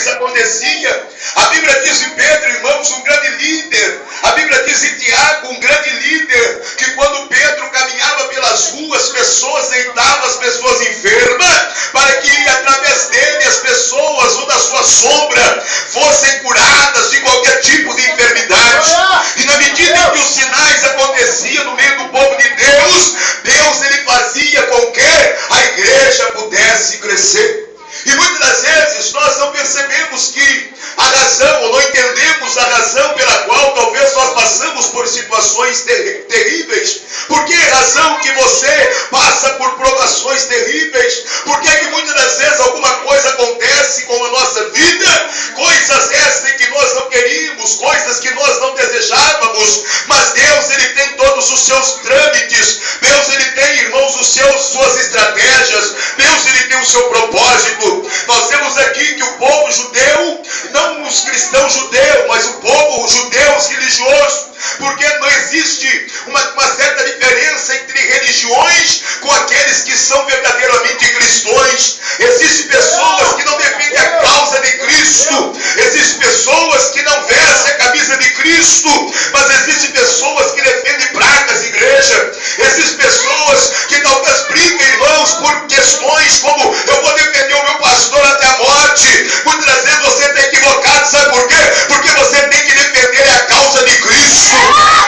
Herodes acontecia. A Bíblia diz em Pedro, irmãos, um grande líder. A Bíblia diz em Tiago, um grande líder, que quando Pedro caminhava pelas ruas, pessoas deitavam as pessoas enfermas, para que através dele as pessoas, ou da sua sombra, fossem curadas de qualquer tipo de enfermidade. E na medida em que os sinais aconteciam no meio do povo de Deus, Deus ele fazia com que a igreja pudesse crescer. E muitas das vezes nós não percebemos que a razão, ou não entendemos a razão pela qual talvez nós passamos por situações terríveis. Por que razão que você passa por provações terríveis? Por que muitas das vezes alguma coisa acontece com a nossa vida? Coisas essas que nós não queríamos, coisas que nós não desejávamos, mas Deus ele tem todos os seus trâmites. Deus ele tem, irmãos, suas estratégias. Deus ele tem o seu propósito. Nós temos aqui que o povo judeu, não os cristãos judeus, mas o povo judeus religioso, porque não existe uma certa diferença entre religiões com aqueles que são verdadeiramente cristãos. Existem pessoas que não defendem a causa de Cristo, existem pessoas que não vestem a camisa de Cristo, mas existem pessoas que defendem pragas de igreja, existem pessoas que talvez brigam, irmãos, por questões como eu vou defender o meu pastor até a morte. Muitas das vezes você está equivocado, sabe por quê? Porque você tem que defender a causa de Cristo.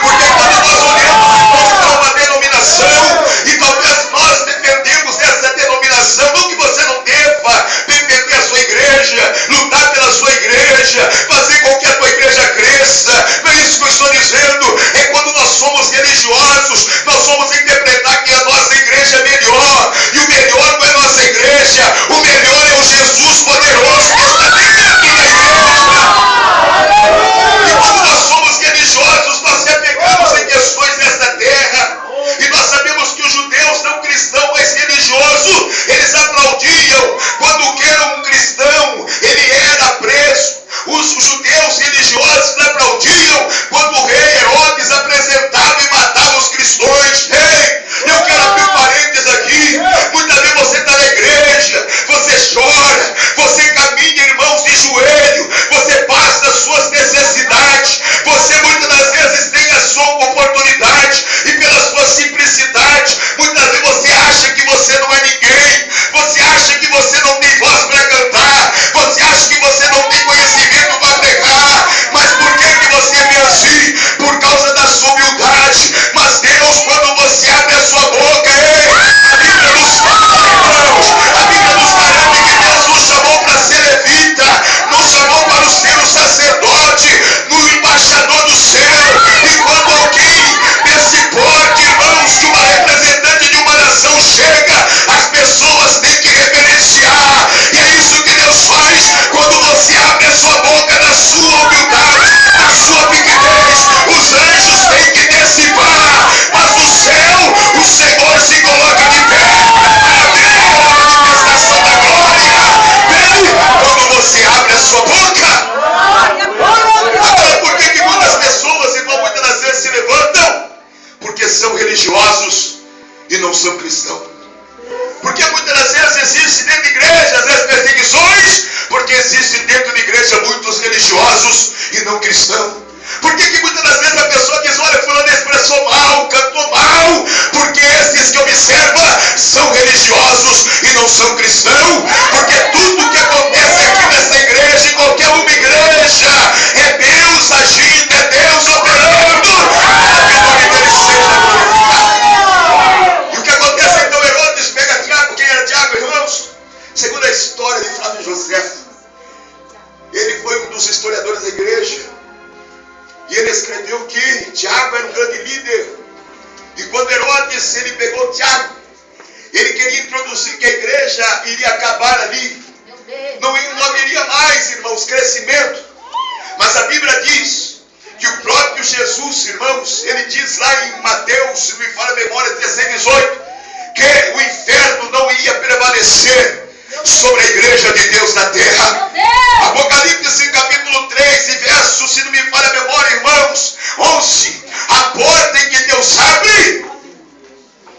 Porque quando nós olhamos para uma denominação, e talvez nós defendemos essa denominação, não que você não deva defender a sua igreja, lutar pela sua igreja, fazer com que a tua igreja cresça. Não é isso que eu estou dizendo. É quando nós somos religiosos, nós vamos interpretar que a nossa igreja é melhor, e o melhor não é a nossa igreja, o melhor é o Jesus poderoso que está dentro da igreja. E quando nós somos religiosos, nós se apegamos em questões desta terra, e nós sabemos que os judeus não cristãos, mas religiosos, eles aplaudiam quando que um cristão ele era preso. Os judeus religiosos aplaudiam quando o rei Herodes apresentava e matava os cristãos. Ei, eu quero abrir um parênteses aqui. Muitas vezes você está na igreja, você chora, você caminha, irmãos, de joelho, você passa as suas necessidades, você muitas das vezes tem a sua oportunidade, e pela sua simplicidade, muitas vezes você acha que você não é ninguém, você acha que você não tem voz para cantar, você acha que você não tem conhecimento para pregar, mas por que você vê assim? Por causa da sua humildade. Mas Deus, quando você abre a sua boca, a Bíblia nos fala, irmãos, a Bíblia nos garante que Deus nos chamou para ser levita, nos chamou para ser o sacerdote, no embaixador do céu. E quando alguém desse porte, irmãos, de uma representante de uma nação chega, as pessoas têm que reverenciar. E é isso que Deus faz quando você abre a sua boca na sua humildade, na sua pequenez. Os anjos têm que decifrar, mas no céu o Senhor se coloca de pé para ver a manifestação da glória. Quando você abre a sua boca. Agora, por que muitas pessoas, irmão, muitas das vezes se levantam? Porque são religiosos e não são cristãos. Porque muitas das vezes existe dentro da igreja as perseguições, porque existe dentro da igreja muitos religiosos e não cristãos. Por que muitas das vezes a pessoa diz, olha, fulano expressou mal, cantou mal? Porque esses que observam são religiosos e não são cristãos. Porque tudo que acontece aqui nessa igreja, em qualquer uma igreja, é Deus agindo, é Deus operando, para que o nome dele seja glorificado. E o que acontece então? Herodes pega Tiago. Quem era Tiago, irmãos? Segundo a história de Flávio José, ele foi um dos historiadores da igreja. E ele escreveu que Tiago era um grande líder. E quando Herodes ele pegou Tiago, ele queria introduzir que a igreja iria acabar ali. Não haveria mais, irmãos, crescimento. Mas a Bíblia diz que o próprio Jesus, irmãos, ele diz lá em Mateus, se me fala a memória, 16:18, que o inferno não ia prevalecer sobre a igreja de Deus na terra. Apocalipse capítulo 3 e verso, se não me falha a memória, irmãos, 11. A porta em que Deus abre,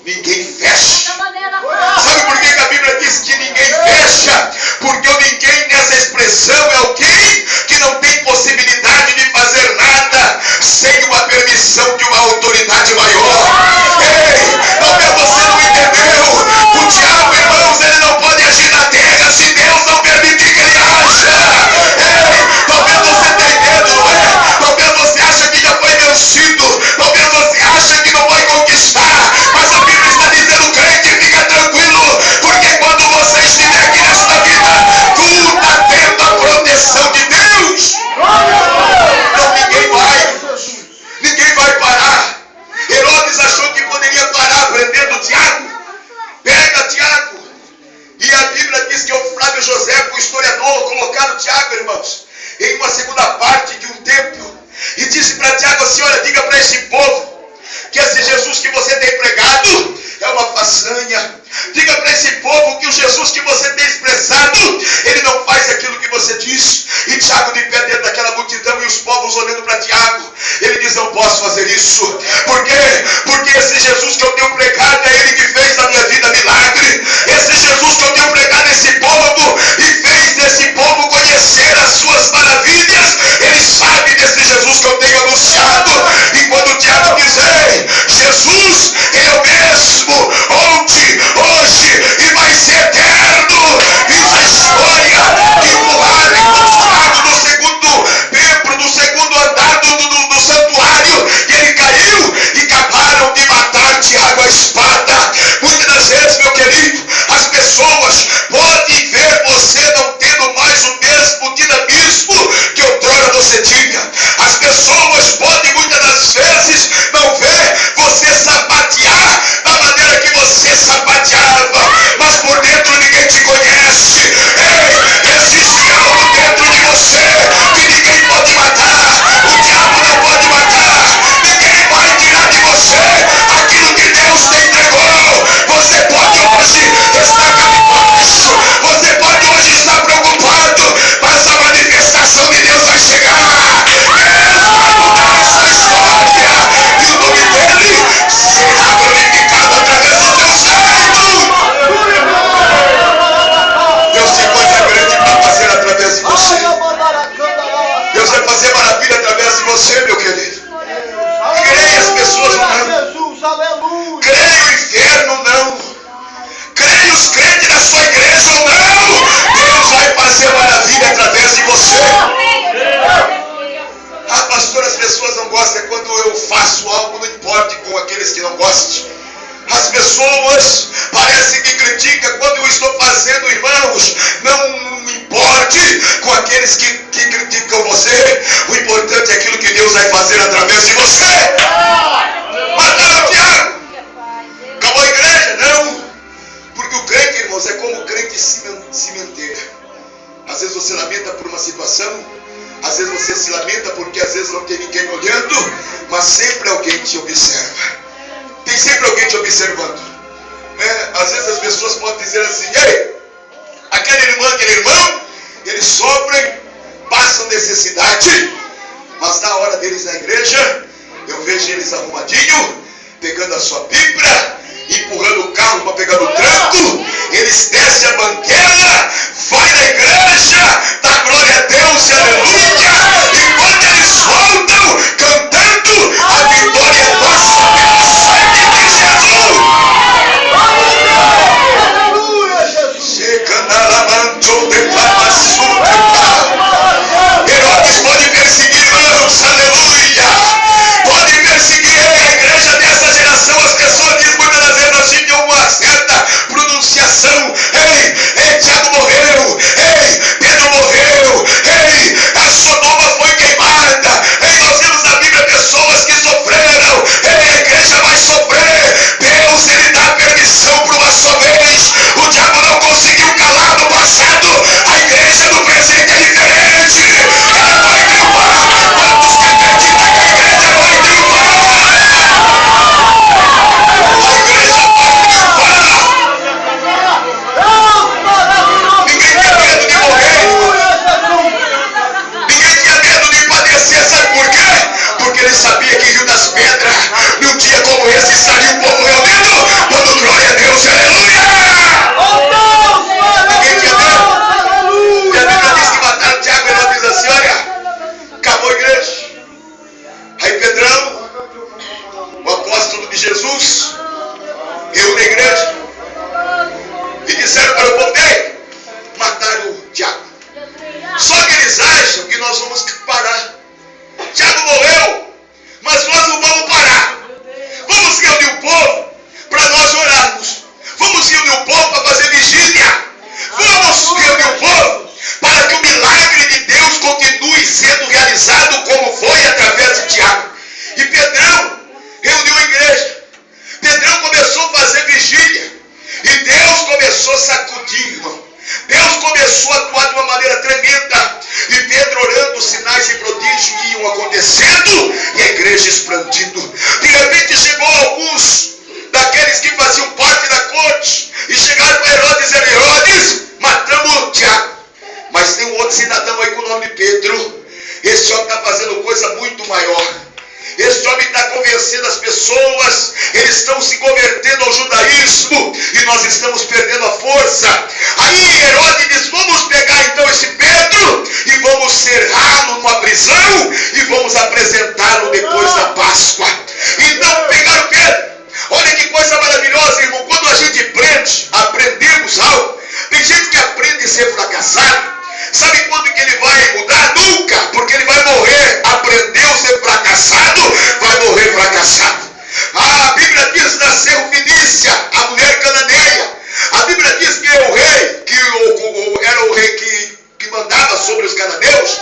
ninguém fecha. Sabe por que a Bíblia diz que ninguém fecha? Porque o ninguém essa expressão é alguém que não tem possibilidade de fazer nada sem uma permissão de uma autoridade maior. Ei, talvez você não entendeu. O diabo, irmãos, ele não pode agir na terra se Deus não permitir que ele haja. Ei, talvez você tenha medo, não é? Talvez você ache que já foi vencido. Talvez você ache que não vai conquistar. Mas a Bíblia está dizendo, crente, fica tranquilo, porque quando você estiver aqui nesta vida, tu está tendo a proteção de Deus. Então ninguém vai parar. Herodes achou que poderia parar prendendo Tiago. Pega Tiago. E a Bíblia diz que o Flávio José, o historiador, colocaram Tiago, irmãos, em uma segunda parte de um templo. E disse para Tiago assim, olha, diga para esse povo que esse Jesus que você tem pregado é uma façanha. Diga para esse povo que o Jesus que você tem expressado, ele não faz aquilo que você diz. E Tiago de pé dentro daquela multidão e os povos olhando para Tiago, ele diz, não posso fazer isso. Por quê? Porque esse Jesus que eu tenho pregado é ele que fez na minha vida milagre. Esse Jesus que eu tenho pregado esse povo e fez desse povo conhecer as suas maravilhas, ele sabe desse Jesus que eu tenho anunciado. E quando Tiago diz, ei, Jesus, ele é o mesmo ontem, hoje e vai ser eterno. Diz a história que empurraram Tiago no segundo templo, no segundo andar do santuário, e ele caiu e acabaram de matar Tiago a espada. Muitas das vezes, meu querido, as pessoas podem ver você não tendo mais o mesmo dinamismo que outrora você tinha. As pessoas podem muitas das vezes não ver você sapatear da maneira que você sapateava, mas por dentro ninguém te conhece. Ei, existe algo dentro de você que ninguém pode matar. O diabo não pode matar. Ninguém vai tirar de você aquilo que Deus te entregou. Você pode hoje estar cabisbaixo, você pode hoje estar preocupado, mas a manifestação de Deus vai chegar. Deus vai mudar a sua história e o nome dele será glorificado através do teu jeito. Deus tem coisa grande para fazer através de você. Deus vai fazer maravilha através de você, meu querido. Creia as pessoas não. Creia o inferno não. Creia os crentes da sua igreja ou não. Deus vai fazer maravilha através de você. Ah, pastor, as pessoas não gostam. É quando eu faço algo, não importa com aqueles que não gostam. As pessoas parecem que criticam quando eu estou fazendo, irmãos. Não importe com aqueles que criticam você. O importante é aquilo que Deus vai fazer através de você. Mataram Tiago. Acabou a igreja? Não. Porque o crente, irmãos, é como o crente cimenteira. Às vezes você lamenta por uma situação. Às vezes você se lamenta porque às vezes não tem ninguém olhando. Mas sempre alguém te observa. Tem sempre alguém te observando, né? Às vezes as pessoas podem dizer assim, ei, aquele irmão, eles sofrem, passam necessidade, mas na hora deles na igreja, eu vejo eles arrumadinho, pegando a sua Bíblia, empurrando o carro para pegar no tranco, eles descem a banquela, vai na igreja, dá glória a Deus e aleluia, e quando eles voltam cantando, a vitória é nossa pelo sangue de Jesus. Herodes pode perseguir, irmãos, aleluia, pode perseguir a igreja dessa geração. As pessoas dizem muitas das vezes assim, de uma certa pronunciação, ei, Tiago morreu, ei, nós vamos parar. Tiago morreu, mas nós não vamos parar. Vamos reunir o povo para nós orarmos. Vamos reunir o povo para fazer vigília. Vamos reunir o povo para que o milagre de Deus continue sendo realizado como foi através de Tiago. E Pedrão reuniu a igreja. Pedrão começou a fazer vigília. E Deus começou a sacudir, irmão. Deus começou a atuar de uma maneira tremenda. E Pedro orando, sinais e prodígios iam acontecendo e a igreja expandindo. De repente chegou alguns daqueles que faziam parte da corte e chegaram para Herodes e disseram: Herodes, matamos Tiago. Mas tem um outro cidadão aí com o nome de Pedro. Esse homem está fazendo coisa muito maior. Esse homem está convencendo as pessoas, eles estão se convertendo ao judaísmo e nós estamos perdendo a força. Aí Herodes diz: vamos pegar então esse Pedro e vamos cerrá-lo numa prisão e vamos apresentá-lo depois da Páscoa. Então pegaram Pedro. Olha que coisa maravilhosa, irmão. Quando a gente aprendemos algo, tem gente que aprende a ser fracassado. Sabe quando que ele vai mudar? Nunca, porque ele vai morrer. Aprendeu a ser fracassado, vai morrer fracassado. A Bíblia diz na Serufenícia, a mulher cananeia. A Bíblia diz que o rei, que era o rei que mandava sobre os cananeus,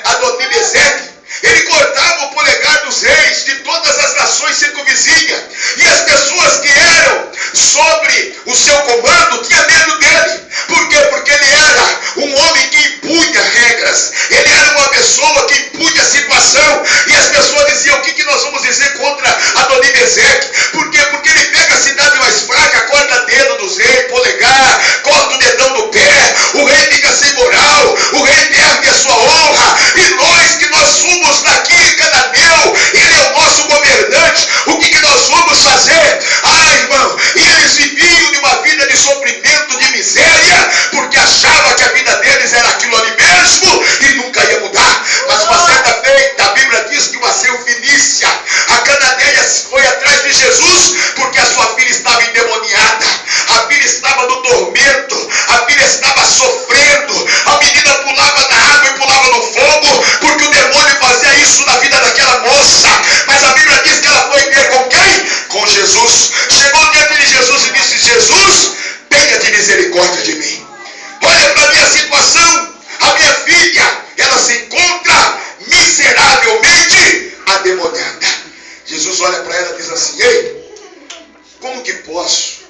Adonibezeque, ele cortava o polegar dos reis de todas as nações circunvizinhas. E as pessoas que eram sobre o seu comando tinham medo dele. Por quê? Porque ele era um homem que impunha regras. Ele era uma pessoa que impunha a situação. E as pessoas diziam: o que nós vamos dizer contra Adonibezeque? Por quê? Porque ele pega a cidade mais fraca, corta dedo dos reis, polegar, corta o dedão do pé. O rei fica sem moral. O rei perde a sua honra. E nós somos daqui, cananeu, ele é o nosso governante. O que nós vamos fazer? Irmão, e eles viviam de uma vida de sofrimento, de miséria, porque achavam que a vida deles era aquilo ali mesmo e nunca ia mudar. Mas uma certa feita, a Bíblia diz que uma Serufenícia, a cananeia, foi atrás de Jesus porque a sua filha estava endemoniada, a filha estava no tormento, a filha estava sofrendo, a menina pulava na água e pulava no fogo, porque o demônio fazia isso na vida daquela moça. Mas a Bíblia diz que ela foi ter com quem? Com Jesus. Chegou diante de Jesus e disse: Jesus, tenha de misericórdia de mim. Olha para a minha situação. A minha filha, ela se encontra miseravelmente ademoniada. Jesus olha para ela e diz assim: ei, como que posso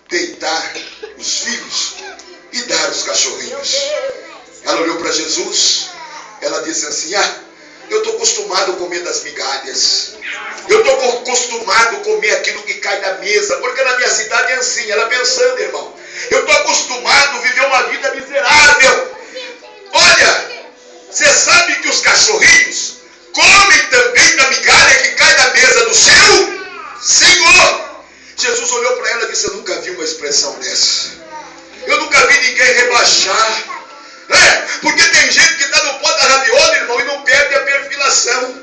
deitar os filhos e dar os cachorrinhos? Ela olhou para Jesus. Ela disse assim: eu estou acostumado a comer das migalhas. Eu estou acostumado a comer aquilo que cai da mesa. Porque na minha cidade é assim. Ela pensando, irmão, eu estou acostumado a viver uma vida miserável. Olha, você sabe que os cachorrinhos comem também da migalha que cai da mesa do seu Senhor. Jesus olhou para ela e disse: eu nunca vi uma expressão dessa. Eu nunca vi ninguém rebaixar. Porque tem gente que está no pó da ravioli, irmão, e não perde a perfilação.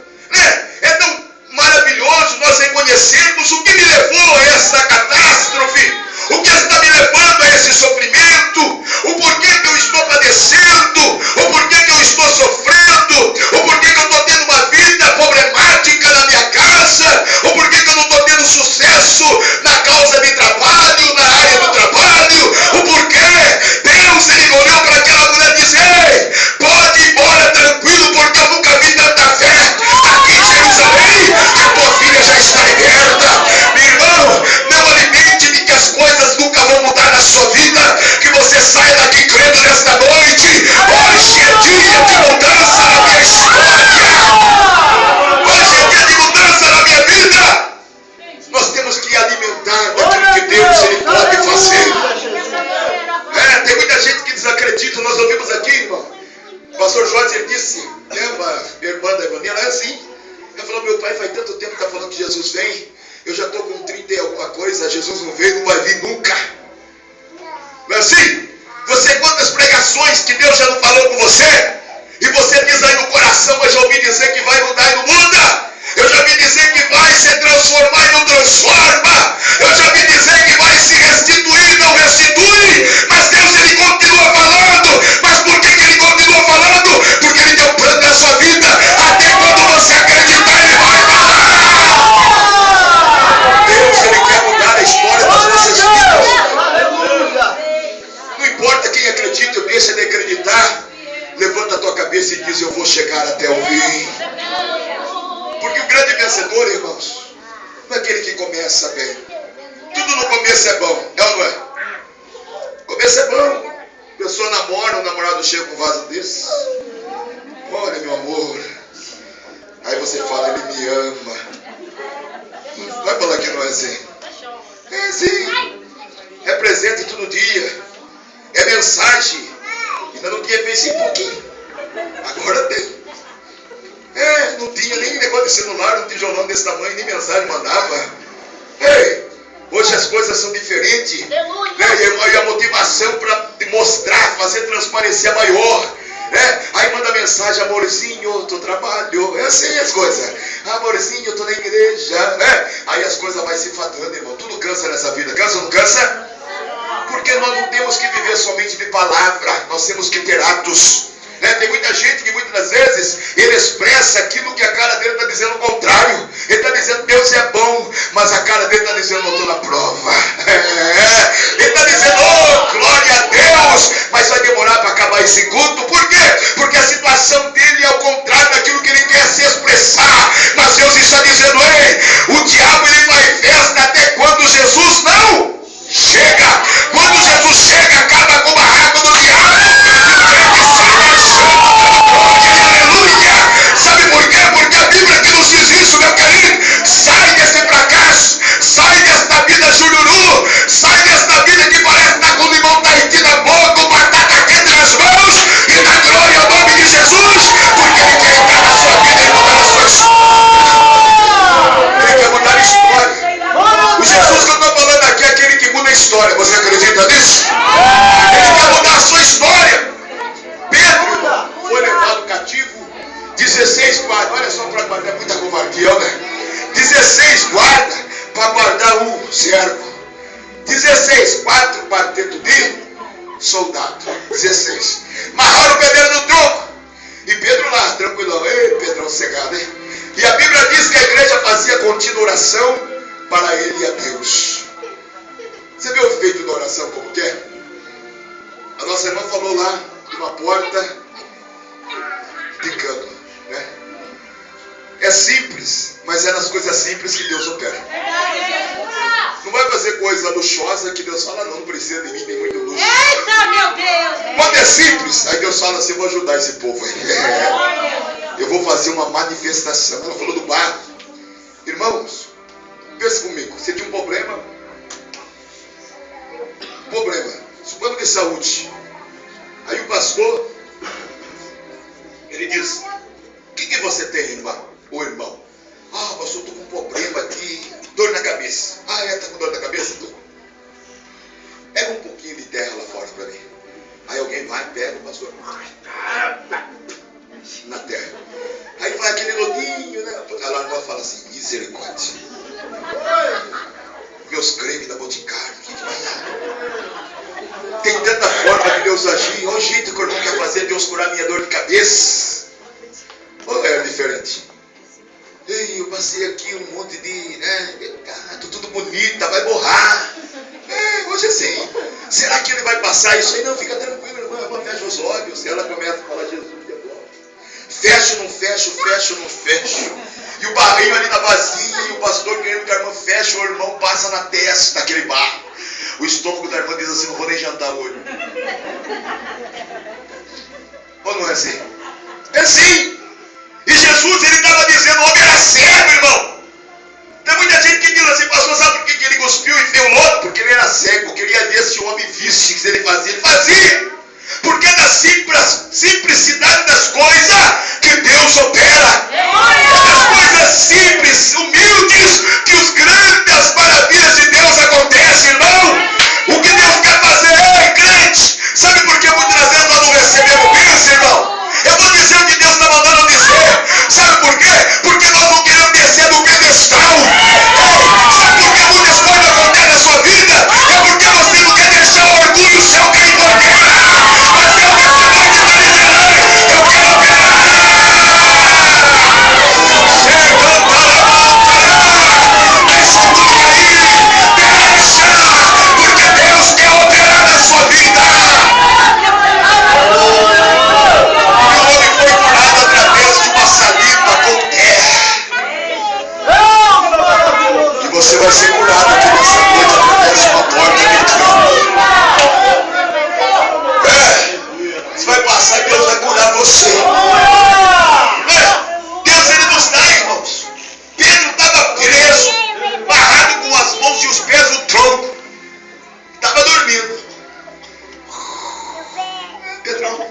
É tão maravilhoso nós reconhecermos o que me levou a essa catástrofe, o que está me levando a esse sofrimento, o porquê que eu estou padecendo, o porquê que eu estou sofrendo, o porquê que eu estou tendo uma vida problemática na minha casa, o porquê que eu não estou tendo sucesso na causa de trabalho, na área do trabalho, o porquê. Deus, ele olhou para aquela mulher e disse: ei, pode ir embora tranquilo, porque eu nunca vi tanta fé aqui em Jerusalém, que a tua filha já está liberta. Meu irmão, não alimente de que as coisas nunca vão mudar na sua vida, que você saia daqui crendo nesta noite. Hoje é dia de mudança na minha história. Hoje é dia de mudança na minha vida. Nós temos que alimentar daquilo que Deus ele pode fazer. Tem muita gente que desacredita. Nós ouvimos aqui, irmão, o pastor Jorge, ele disse, uma irmã da Evangelha, é assim. Ela falou: meu pai faz tanto tempo que está falando que Jesus vem, eu já estou com 30 e alguma coisa, Jesus não veio, não vai vir nunca. Não é assim? Você, quantas pregações que Deus já não falou com você, e você diz aí no coração: eu já ouvi dizer que vai mudar e não muda. Eu já ouvi dizer que vai se transformar e não transforma. Eu já ouvi dizer que vai se restituir e não restitui. Mas Deus, ele continua falando. Mas por que ele continua falando? Porque ele tem cabeça e diz: eu vou chegar até o fim. Porque o grande vencedor, irmãos, não é aquele que começa bem. Tudo no começo é bom, é ou não é? O começo é bom. A pessoa namora, o namorado chega com um vaso desse. Olha, meu amor. Aí você fala: ele me ama. Não vai falar que não é assim. É sim. É presente todo dia. É mensagem. Ainda não tinha Facebook. Agora tem. Não tinha nem negócio de celular, um tijolão desse tamanho, nem mensagem mandava. Hoje as coisas são diferentes. E a motivação para mostrar, fazer transparecer maior. Aí manda mensagem: amorzinho, tô trabalho. É assim as coisas. Amorzinho, tô na igreja. Aí as coisas vão se fadando, irmão. Tudo cansa nessa vida. Cansa ou não cansa? Porque nós não temos que viver somente de palavra. Nós temos que ter atos. Tem muita gente que muitas das vezes ele expressa aquilo que a cara dele está dizendo o contrário. Ele está dizendo: Deus é bom, mas a cara dele está dizendo: não estou na prova. Ele está dizendo: oh, glória a Deus, mas vai demorar para acabar esse culto. Por quê? Porque a situação dele é o contrário daquilo que ele quer se expressar. Mas Deus está dizendo: ei, o diabo ele faz festa até quando Jesus não chega. Quando Jesus chega, acaba com o barraco do diabo. Sabe por quê? Porque a Bíblia que nos diz isso, meu querido. Sai desse fracasso, sai desta vida jururu, sai desta vida que parece estar com limão Tahiti na boca, com batata quente nas mãos, e na glória ao nome de Jesus, porque Ele quer entrar na sua vida e mudar a sua história. Ele quer mudar a história. O Jesus que eu estou falando aqui é aquele que muda a história. Você acredita nisso? Ele quer mudar a sua história. Pedro foi levado cativo. 16 guardas, olha só para guardar, muita covardia, né? 16 guardas para guardar um servo. 16, 4 quartetos de soldado. 16. Amarraram o Pedro no tronco. E Pedro lá, tranquilão. Ei, Pedrão cegado, hein? E a Bíblia diz que a igreja fazia contínua oração para ele e a Deus. Você viu o feito da oração como que é? A nossa irmã falou lá de uma porta de cano. É simples, mas é nas coisas simples que Deus opera. Não vai fazer coisa luxuosa que Deus fala: não precisa de mim, tem muito luxo. Eita, meu Deus! Quando é simples, aí Deus fala assim: eu vou ajudar esse povo aí. Eu vou fazer uma manifestação. Ela falou do barro. Irmãos, pensa comigo, você tinha um problema. Problema de saúde. Aí o pastor, ele diz: o que você tem, irmão? Ô irmão, pastor, estou com um problema aqui, dor na cabeça. Está com dor na cabeça? Pega um pouquinho de terra lá fora para mim. Aí alguém vai, pega o pastor, na terra. Aí vai aquele lodinho, né? Ela vai falar assim: misericórdia. Meus crentes da Boticário, o que vai dar? Tem tanta forma de Deus agir. Olha o jeito que o irmão quer fazer Deus curar minha dor de cabeça. É diferente. Ei, eu passei aqui um monte de tudo bonita, vai borrar. Hoje é assim. Será que ele vai passar isso aí? Não, fica tranquilo, irmã, fecha os olhos. Ela começa a falar: Jesus, que agora. Fecho, não fecho, fecho, não fecho. E o barrinho ali na vazia, e o pastor querendo que a irmã feche, o irmão passa na testa daquele barro. O estômago da irmã diz assim: não vou nem jantar hoje. Ou não é assim? É sim. E Jesus, ele estava dizendo: o homem era cego, irmão. Tem muita gente que diz assim: pastor, sabe por que ele cuspiu e fez o lodo? Porque ele era cego, queria ver se o homem visse que ele fazia. Ele fazia. Porque é da simplicidade das coisas que Deus opera. É das coisas simples, humildes, que os grandes maravilhas de Deus acontecem, irmão. O que Deus quer fazer, crente? Sabe por que muitas vezes nós não recebemos bênção, irmão? Eu vou dizer o que Deus estava você. Deus, ele nos dá, irmãos. Pedro estava preso, barrado com as mãos e os pés no tronco. Estava dormindo. Pedrão,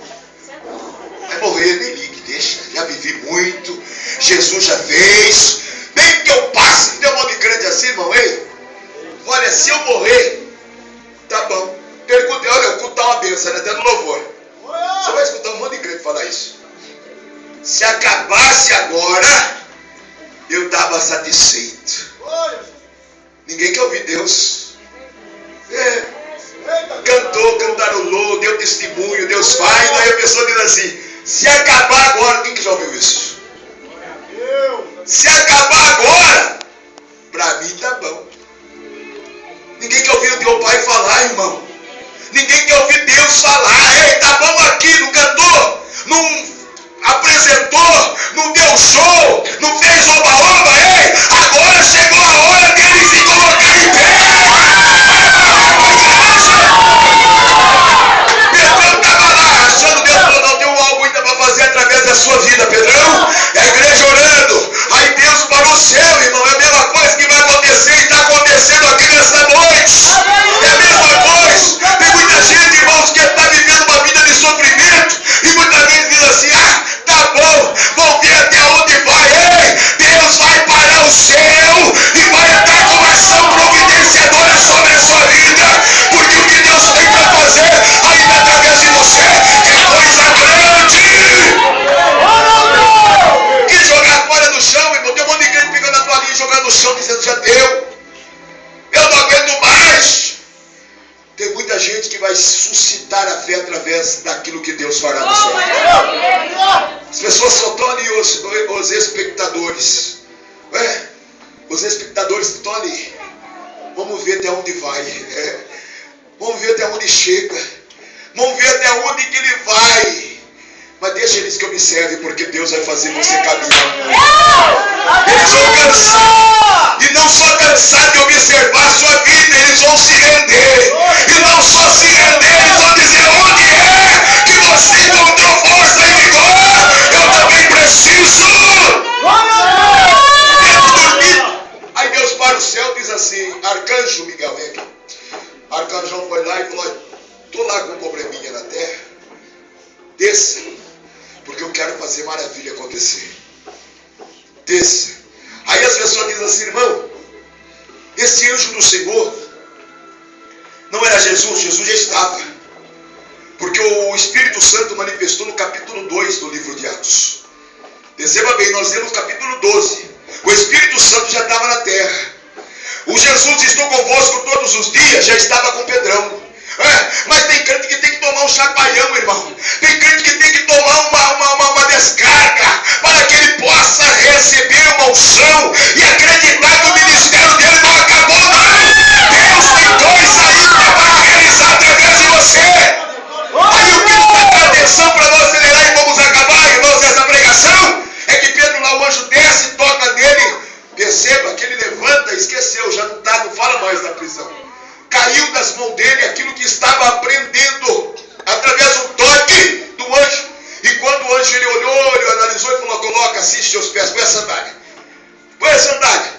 vai morrer, nem ligue, deixa. Já vivi muito. Jesus já fez. Nem que eu passe, não tem um monte de crente assim, irmão. Ei, olha, se eu morrer, tá bom. Perguntei, olha, o culto tá uma bênção, né? Até no louvor. Você vai escutar um monte de crente falar isso. Se acabasse agora, eu estava satisfeito. Ninguém quer ouvir Deus. Cantou, cantarolou, deu testemunho, Deus faz. Daí a pessoa diz assim: se acabar agora, quem que já ouviu isso? Se acabar agora, para mim tá bom. Ninguém quer ouvir o teu pai falar, irmão. Ninguém quer ouvir Deus falar. Ei, tá bom aqui, não cantou, não apresentou, não deu show, não fez oba-oba. Ei, agora chegou a hora dele se colocar em pé. Pedrão estava lá achando, Deus falou: não, tem algo ainda para fazer através da sua vida, Pedrão. É a igreja orando. Aí Deus parou o céu, irmão. É a mesma coisa que vai acontecer e está acontecendo aqui nessa noite. É a mesma coisa. Tem muita gente, irmãos, que está vivendo uma vida de sofrimento e muitas vezes diz assim: ah, tá bom, vamos ver até onde vai. Ei, Deus vai parar o céu e vai estar com uma ação providenciadora sobre a sua vida, porque o que Deus tem para fazer ainda através de você é coisa grande. E jogar fora do chão, irmão. Tem um monte de gente que fica na toalhinha e jogar no chão dizendo: já deu, eu não aguento mais. Tem muita gente que vai suscitar a fé através daquilo que Deus fará na sua vida. As pessoas só estão ali, os espectadores. Os espectadores estão ali. Vamos ver até onde vai. Vamos ver até onde chega. Vamos ver até onde que ele vai. Mas deixa eles que observem, porque Deus vai fazer você caminhar. Eles vão cansar. E não só cansar de observar a sua vida, eles vão se render. E não só se render, eles vão dizer: onde é que você encontrou força e vigor? Eu também preciso. Aí Deus para o céu e diz assim: arcanjo Miguel, vem aqui. Arcanjão foi lá e falou: estou lá com um probleminha na terra. Desça, porque eu quero fazer maravilha acontecer. Desça. Aí as pessoas dizem assim: irmão, esse anjo do Senhor não era Jesus, Jesus já estava. Porque o Espírito Santo manifestou no capítulo 2 do livro de Atos. Perceba bem, nós lemos capítulo 12. O Espírito Santo já estava na terra. O Jesus estou convosco todos os dias já estava com Pedrão. Mas tem crente que tem que tomar um chacoalhão, irmão. Tem crente que tem que tomar uma descarga para que ele possa receber uma unção e acreditar que o ministério dele não acabou, não. Deus tem coisa ainda para realizar através de você. Aí o que está dando atenção para nós acelerar e vamos acabar, irmãos, essa pregação é que Pedro lá, o anjo desce, toca nele. Perceba que ele levanta e esqueceu, já não está, não fala mais da prisão. Caiu das mãos dele aquilo que estava aprendendo através do toque do anjo. E quando o anjo ele olhou, ele analisou e falou: coloca, assiste seus pés, põe a sandália. Põe a sandália,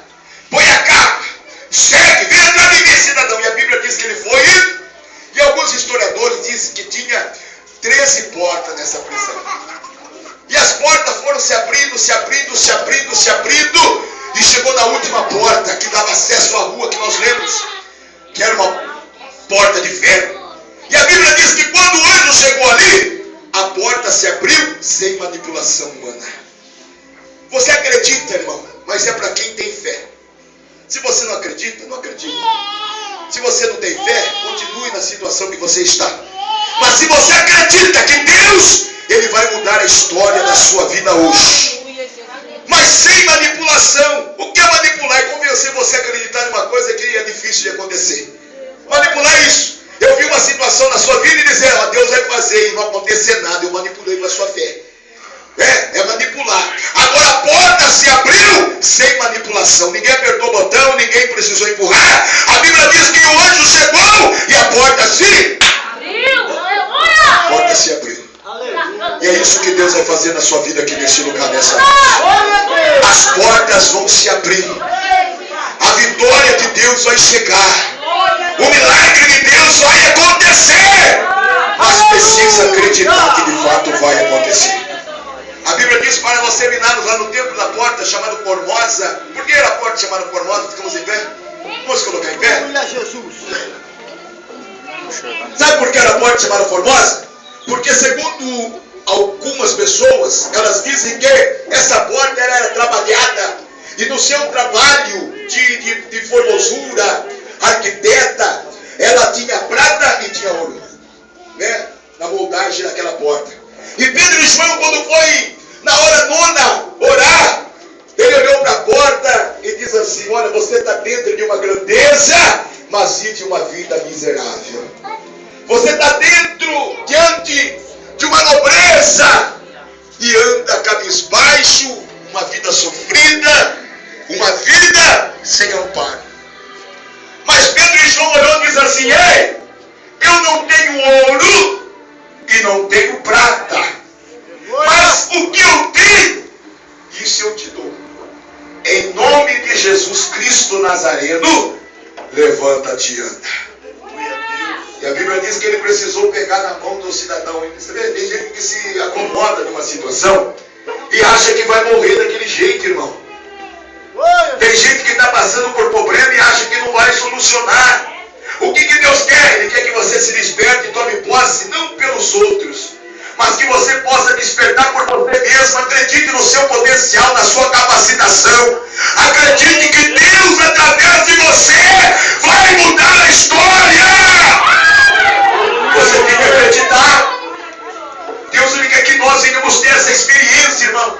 põe a capa, segue, vem atrás de mim, cidadão. E a Bíblia diz que ele foi indo. E alguns historiadores dizem que tinha 13 portas nessa prisão. E as portas foram se abrindo, se abrindo, se abrindo, se abrindo. E chegou na última porta que dava acesso à rua que nós lemos, que era uma porta de ferro. E a Bíblia diz que quando o anjo chegou ali, a porta se abriu sem manipulação humana. Você acredita, irmão? Mas é para quem tem fé. Se você não acredita, não acredita. Se você não tem fé, continue na situação que você está. Mas se você acredita que Deus, Ele vai mudar a história da sua vida hoje. Mas sem manipulação. O que é manipular? É convencer você a acreditar em uma coisa que é difícil de acontecer. Manipular é isso. Eu vi uma situação na sua vida e dizer: Deus vai fazer e não acontecer nada. Eu manipulei com a sua fé. É manipular. Agora a porta se abriu sem manipulação. Ninguém apertou o botão, ninguém precisou empurrar. A Bíblia diz que o anjo chegou e a porta se abriu. A porta se abriu. E é isso que Deus vai fazer na sua vida aqui nesse lugar, nessa noite. As portas vão se abrir. A vitória de Deus vai chegar. O milagre de Deus vai acontecer. Mas precisa acreditar que de fato vai acontecer. A Bíblia diz para nós terminarmos lá no templo da porta chamada Formosa. Por que era a porta chamada Formosa? Ficamos em pé? Vamos colocar em pé? Sabe por que era a porta chamada Formosa? Porque segundo algumas pessoas, elas dizem que essa porta era trabalhada. E no seu trabalho de formosura, arquiteta, ela tinha prata e tinha ouro, né? Na moldagem daquela porta. E Pedro e João, quando foi na hora nona orar, ele olhou para a porta e diz assim: olha, você está dentro de uma grandeza, mas vive uma vida miserável. Você está diante de uma nobreza e anda cabisbaixo, uma vida sofrida, uma vida sem amparo. Mas Pedro e João olhou e diz assim: ei, eu não tenho ouro e não tenho prata, mas o que eu tenho, isso eu te dou. Em nome de Jesus Cristo Nazareno, levanta-te e anda. E a Bíblia diz que ele precisou pegar na mão do cidadão. Você vê, tem gente que se acomoda numa situação e acha que vai morrer daquele jeito, irmão. Tem gente que está passando por problema e acha que não vai solucionar. O que Deus quer? Ele quer que você se desperte e tome posse, não pelos outros, mas que você possa despertar por você mesmo. Acredite no seu potencial, na sua capacitação. Acredite que Deus, através de você, vai mudar a história. Você tem que acreditar. Deus ele quer que nós venhamos ter essa experiência, irmão.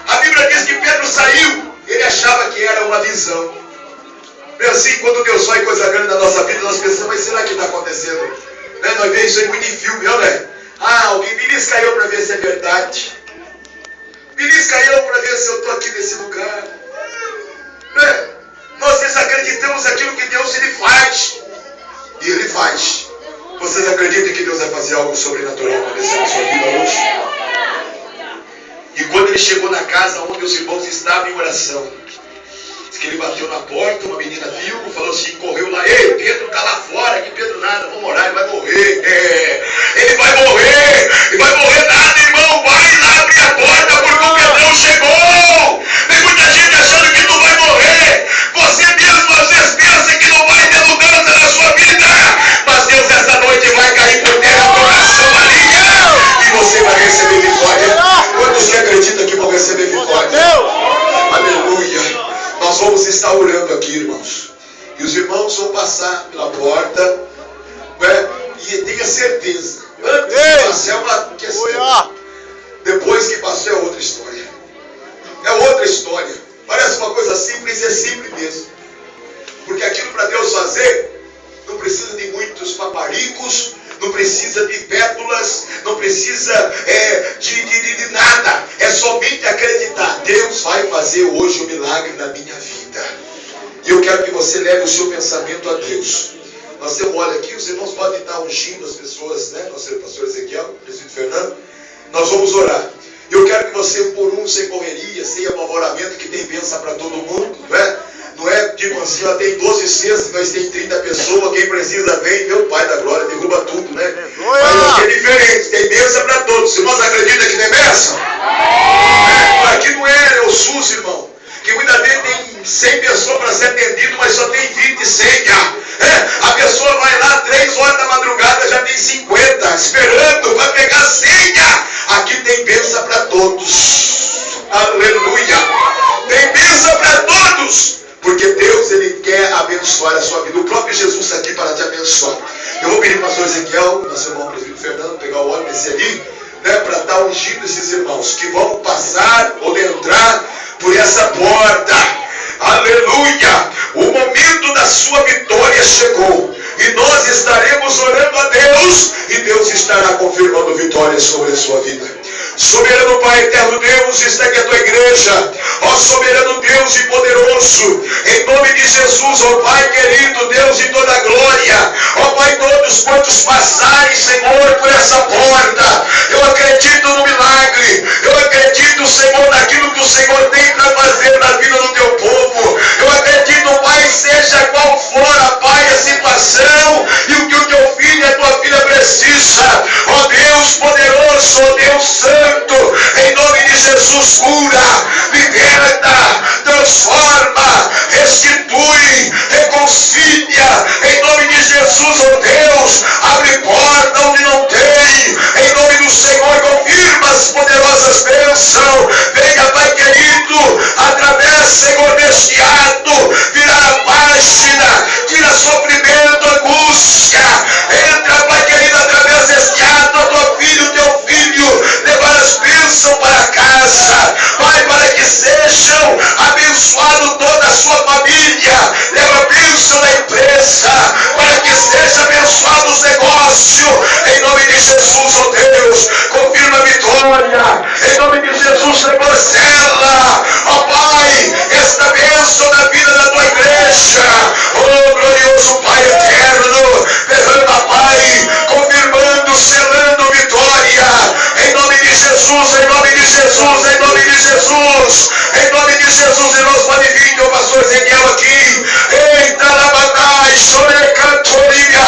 A Bíblia diz que Pedro saiu, ele achava que era uma visão. É assim, quando Deus faz coisa grande na nossa vida, nós pensamos: mas será que está acontecendo? Né? Nós vemos isso aí muito em filme, não é? Alguém belisca eu para ver se é verdade. Belisca eu para ver se eu estou aqui nesse lugar. Né? Nós desacreditamos aquilo que Deus ele faz. E ele faz. Vocês acreditam que Deus vai fazer algo sobrenatural acontecer na sua vida hoje? E quando ele chegou na casa onde os irmãos estavam em oração, diz que ele bateu na porta, uma menina viu, falou assim, correu lá: ei, Pedro está lá fora, que Pedro nada, vamos orar, ele vai morrer. Ele vai morrer, ele vai morrer nada, irmão, vai lá abrir a porta porque o Pedrão chegou. Tem muita gente achando que não vai morrer. Você mesmo às vezes pensa que não vai ter mudança na sua vida, mas Deus essa noite vai cair por terra com oração maligna e você vai receber vitória. Quantos que acreditam que vão receber vitória? Aleluia. Nós vamos estar orando aqui, irmãos. E os irmãos vão passar pela porta, né? E tenha certeza, antes de passar é uma questão. Depois que passou é outra história. É outra história. Parece uma coisa simples e é simples mesmo. Porque aquilo para Deus fazer, não precisa de muitos paparicos, não precisa de pétalas, não precisa de nada. É somente acreditar. Deus vai fazer hoje o milagre na minha vida. E eu quero que você leve o seu pensamento a Deus. Nós temos, olha aqui, os irmãos podem estar ungindo as pessoas, né? Nós temos o pastor Ezequiel, o presbítero Fernando. Nós vamos orar. E eu quero que você, por um, sem correria, sem apavoramento, que tem bênção para todo mundo, né? Não é tipo assim, ó, tem 12 cestas, nós tem 30 pessoas, quem precisa vem, meu Pai da glória, derruba tudo, né? Mas aqui é diferente, tem bênção para todos. Os irmãos acreditam que tem bênção? Aqui não é o SUS, irmão, que muitas vezes tem 100 pessoas para ser atendido, mas só tem 20 senha. A pessoa vai lá 3 horas da madrugada, já tem 50, esperando, vai pegar senha. Aqui tem bênção para todos. Aleluia. Tem bênção para todos. Porque Deus, ele quer abençoar a sua vida. O próprio Jesus está aqui para te abençoar. Eu vou pedir para o pastor Ezequiel, nosso irmão presbítero Fernando, pegar o óleo desse ali, né, para estar ungindo esses irmãos que vão passar ou entrar por essa porta. Aleluia! O momento da sua vitória chegou. E nós estaremos orando a Deus. E Deus estará confirmando vitória sobre a sua vida. Soberano Pai eterno Deus, está aqui a tua igreja, ó soberano Deus e poderoso, em nome de Jesus, ó Pai querido, Deus de toda glória, ó Pai, todos quantos passarem, Senhor, por essa porta, eu acredito no milagre, eu acredito, Senhor, naquilo que o Senhor tem para fazer na vida do teu povo, eu acredito, Pai, seja qual for, Pai, a situação e o que o teu filho e a tua filha precisa, ó Deus poderoso, ó Deus santo, em nome de Jesus, cura, liberta, transforma, restitui, reconcilia, em nome de Jesus, ó Deus, abre porta onde não tem, em nome do Senhor, confirma as poderosas bênçãos, venha, Pai querido, através, Senhor, deste ato, virar a página, tira sofrimento, angústia, entra, Pai querido, através deste ato, a tua filha, o teu filho, levar as bênçãos para casa, Pai, para que sejam abençoados toda a sua família, leva a bênção na empresa, para que seja abençoado os negócios, em nome de Jesus, ó Deus, confirma a vitória, em nome de Jesus, Senhor, sela, ó Pai, esta bênção na vida da tua igreja, ó glorioso Pai eterno, derrama, Pai, confirmando, selando vitória, em nome de Jesus, em nome de Jesus, em nome de Jesus, em nome de Jesus, irmãos, pode vir, o pastor Ezequiel aqui, eita, labatai, chorecantoria,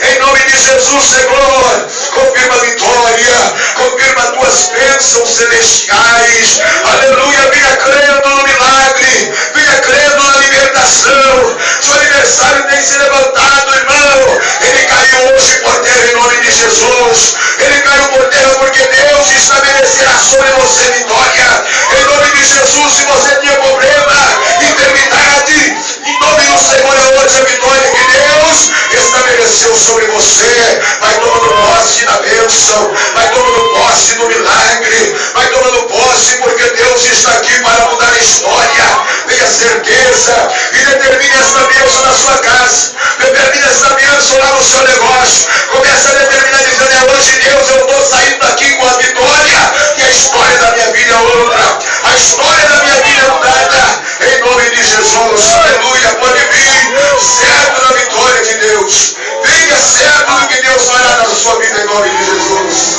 em nome de Jesus, Senhor, confirma a vitória, confirma as tuas bênçãos celestiais, aleluia, venha crendo no milagre, venha crendo na libertação, seu aniversário tem se levantado, irmão, ele caiu hoje por terra em nome de Jesus, ele caiu por terra porque Deus estabelecerá sobre você vitória, em nome de Jesus. Se você tinha problema, enfermidade, em nome do Senhor é hoje a vitória que Deus estabeleceu sobre você, vai tomando posse da bênção, vai tomando posse do milagre, vai tomando posse porque Deus está aqui para mudar a história, tenha certeza e determine essa bênção na sua casa, determine essa bênção lá no seu negócio, comece a determinar dizendo, é hoje Deus, eu estou saindo daqui com a vitória, que a história da minha vida é outra, a história da minha vida é mudada, em nome de Jesus, aleluia, pode vir, certo da vitória de Deus, venha certo do que Deus fará na sua vida, em nome de Jesus.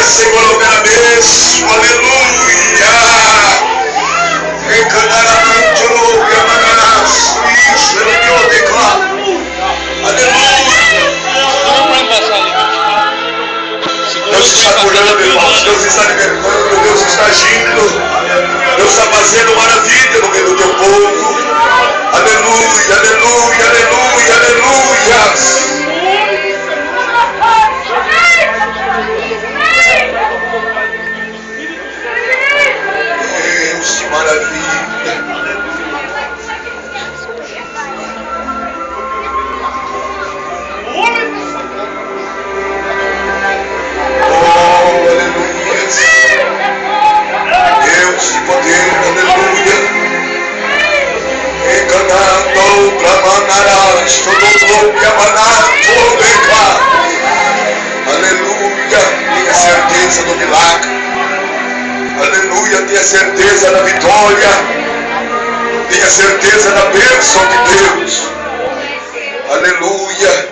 Senhor, opera bênção, aleluia. Recanaramente, aleluia, manarás, isso, eu declaro, aleluia. Deus está curando, irmãos, Deus está libertando, Deus está agindo, Deus está fazendo maravilha no meio do teu povo, aleluia, aleluia, aleluia, aleluia. Deus, que maravilha. Oh, aleluia. Deus, que poder, aleluia. Encanando, clamanarás, todo que amanás, aleluia. Tenha certeza do milagre. Aleluia, tenha certeza da vitória, tenha certeza da bênção de Deus, aleluia,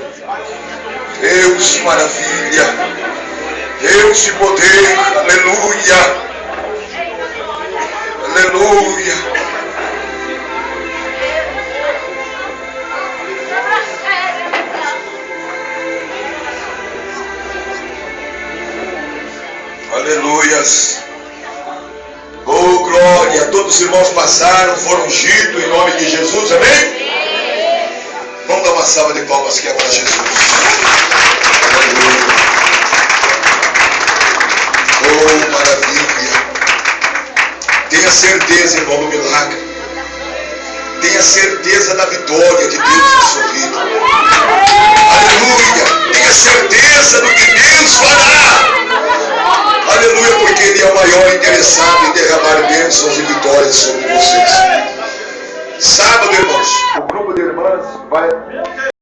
Deus de maravilha, Deus de poder, aleluia, aleluia. Aleluias. Oh, glória. Todos os irmãos passaram, foram ungidos em nome de Jesus. Amém? Vamos dar uma salva de palmas aqui agora, Jesus. Aleluia. Oh, maravilha. Tenha certeza, irmão, do milagre. Tenha certeza da vitória de Deus na sua vida. Aleluia. Tenha certeza do que Deus fará. Aleluia, porque Ele é o maior interessado em derramar bênçãos e vitórias sobre vocês. Sábado, irmãos, o grupo de irmãs vai